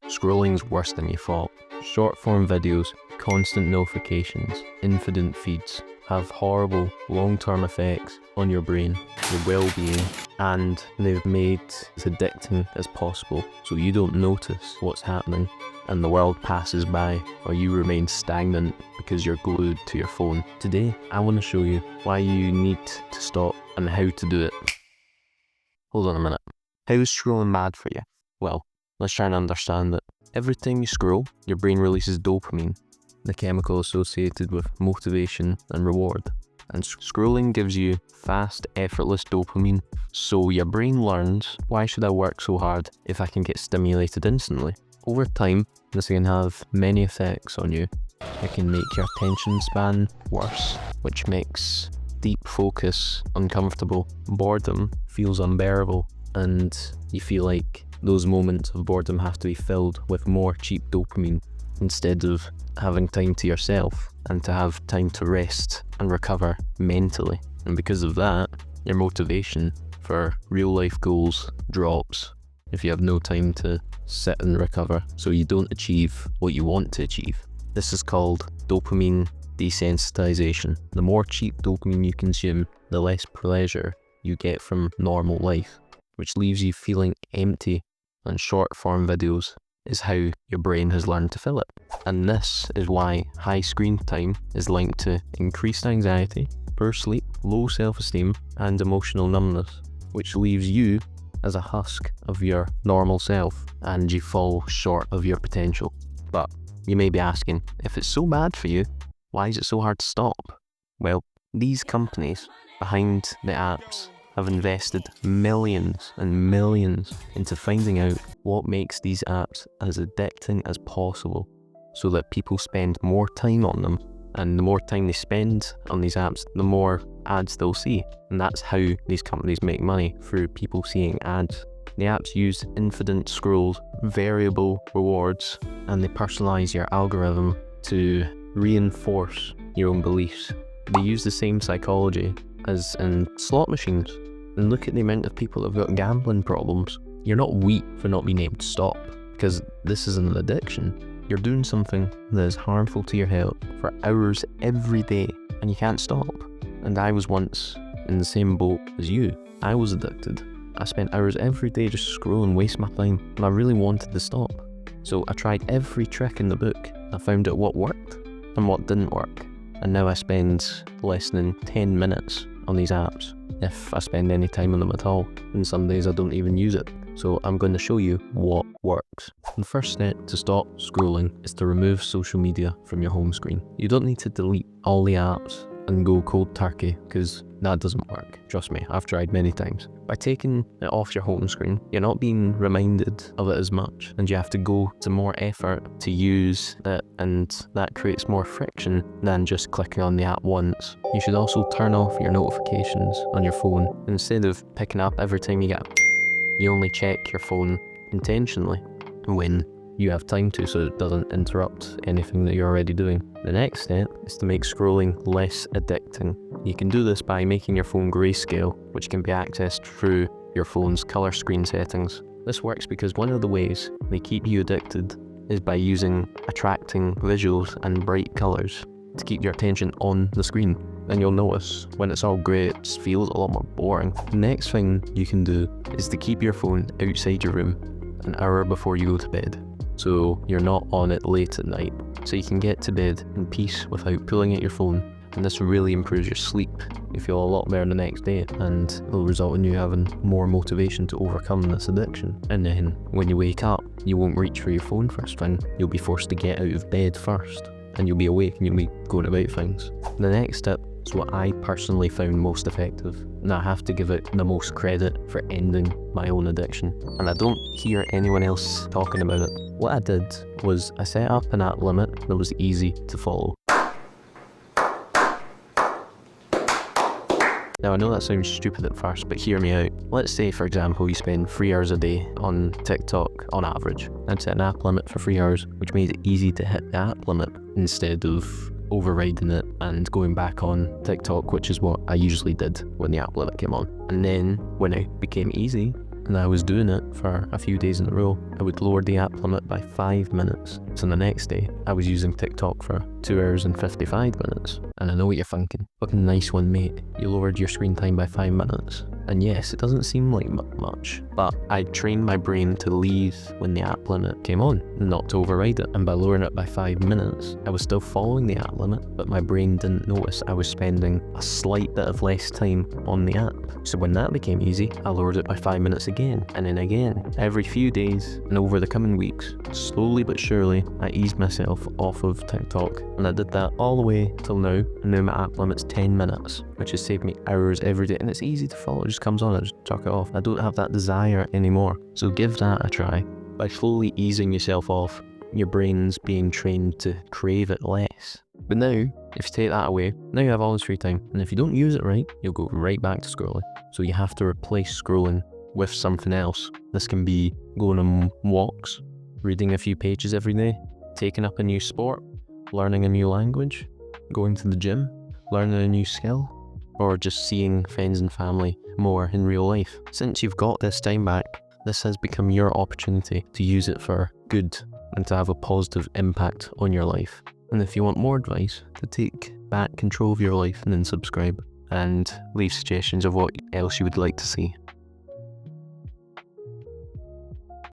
Scrolling's worse than you thought. Short form videos, constant notifications, infinite feeds have horrible long-term effects on your brain, your well-being, and they've made as addicting as possible so you don't notice what's happening and the world passes by or you remain stagnant because you're glued to your phone. Today, I want to show you why you need to stop and how to do it. Hold on a minute. How is scrolling bad for you? Well, let's try and understand it. Every time you scroll, your brain releases dopamine, the chemical associated with motivation and reward. And scrolling gives you fast, effortless dopamine, so your brain learns, why should I work so hard if I can get stimulated instantly? Over time, this can have many effects on you. It can make your attention span worse, which makes deep focus uncomfortable. Boredom feels unbearable, and you feel like those moments of boredom have to be filled with more cheap dopamine instead of having time to yourself and to have time to rest and recover mentally. And because of that, your motivation for real life goals drops if you have no time to sit and recover, so you don't achieve what you want to achieve. This is called dopamine desensitization. The more cheap dopamine you consume, the less pleasure you get from normal life, which leaves you feeling empty, and short form videos is how your brain has learned to fill it. And this is why high screen time is linked to increased anxiety, poor sleep, low self-esteem, and emotional numbness, which leaves you as a husk of your normal self and you fall short of your potential. But you may be asking, if it's so bad for you, why is it so hard to stop? Well, these companies behind the apps have invested millions and millions into finding out what makes these apps as addicting as possible so that people spend more time on them. And the more time they spend on these apps, the more ads they'll see. And that's how these companies make money, through people seeing ads. The apps use infinite scrolls, variable rewards, and they personalize your algorithm to reinforce your own beliefs. They use the same psychology as in slot machines. And look at the amount of people that have got gambling problems. You're not weak for not being able to stop, because this is an addiction. You're doing something that is harmful to your health for hours every day, and you can't stop. And I was once in the same boat as you. I was addicted. I spent hours every day just scrolling, wasting my time, and I really wanted to stop. So I tried every trick in the book. I found out what worked and what didn't work. And now I spend less than 10 minutes on these apps, if I spend any time on them at all, and some days I don't even use it. So I'm going to show you what works. The first step to stop scrolling is to remove social media from your home screen. You don't need to delete all the apps and go cold turkey, because that doesn't work. Trust me, I've tried many times. By taking it off your home screen, you're not being reminded of it as much, and you have to go to more effort to use it, and that creates more friction than just clicking on the app once. You should also turn off your notifications on your phone. Instead of picking up every time you get, you only check your phone intentionally when you have time to, so it doesn't interrupt anything that you're already doing. The next step is to make scrolling less addicting. You can do this by making your phone grayscale, which can be accessed through your phone's color screen settings. This works because one of the ways they keep you addicted is by using attracting visuals and bright colors to keep your attention on the screen. And you'll notice when it's all grey, it just feels a lot more boring. The next thing you can do is to keep your phone outside your room an hour before you go to bed, so you're not on it late at night, so you can get to bed in peace without pulling at your phone. And this really improves your sleep. You feel a lot better the next day, and it'll result in you having more motivation to overcome this addiction. And then when you wake up, you won't reach for your phone first thing. You'll be forced to get out of bed first, and you'll be awake and you'll be going about things. The next step is what I personally found most effective, and I have to give it the most credit for ending my own addiction. And I don't hear anyone else talking about it. What I did was I set up an app limit that was easy to follow. Now, I know that sounds stupid at first, but hear me out. Let's say, for example, you spend 3 hours a day on TikTok on average. I'd set an app limit for 3 hours, which made it easy to hit the app limit instead of overriding it and going back on TikTok, which is what I usually did when the app limit came on. And then when it became easy, and I was doing it for a few days in a row, I would lower the app limit by 5 minutes. So the next day, I was using TikTok for 2 hours and 55 minutes. And I know what you're thinking. Fucking nice one, mate. You lowered your screen time by 5 minutes. And yes, it doesn't seem like much, but I trained my brain to leave when the app limit came on, not to override it. And by lowering it by 5 minutes, I was still following the app limit, but my brain didn't notice I was spending a slight bit of less time on the app. So when that became easy, I lowered it by 5 minutes again, and then again. Every few days, and over the coming weeks, slowly but surely, I eased myself off of TikTok. And I did that all the way till now, and now my app limit's 10 minutes, which has saved me hours every day, and it's easy to follow. It just comes on, I just tuck it off. I don't have that desire anymore. So give that a try. By slowly easing yourself off, your brain's being trained to crave it less. But now, if you take that away, now you have all this free time, and if you don't use it right, you'll go right back to scrolling. So you have to replace scrolling with something else. This can be going on walks, reading a few pages every day, taking up a new sport, learning a new language, going to the gym, learning a new skill, or just seeing friends and family more in real life. Since you've got this time back, this has become your opportunity to use it for good and to have a positive impact on your life. And if you want more advice, to take back control of your life, and then subscribe and leave suggestions of what else you would like to see.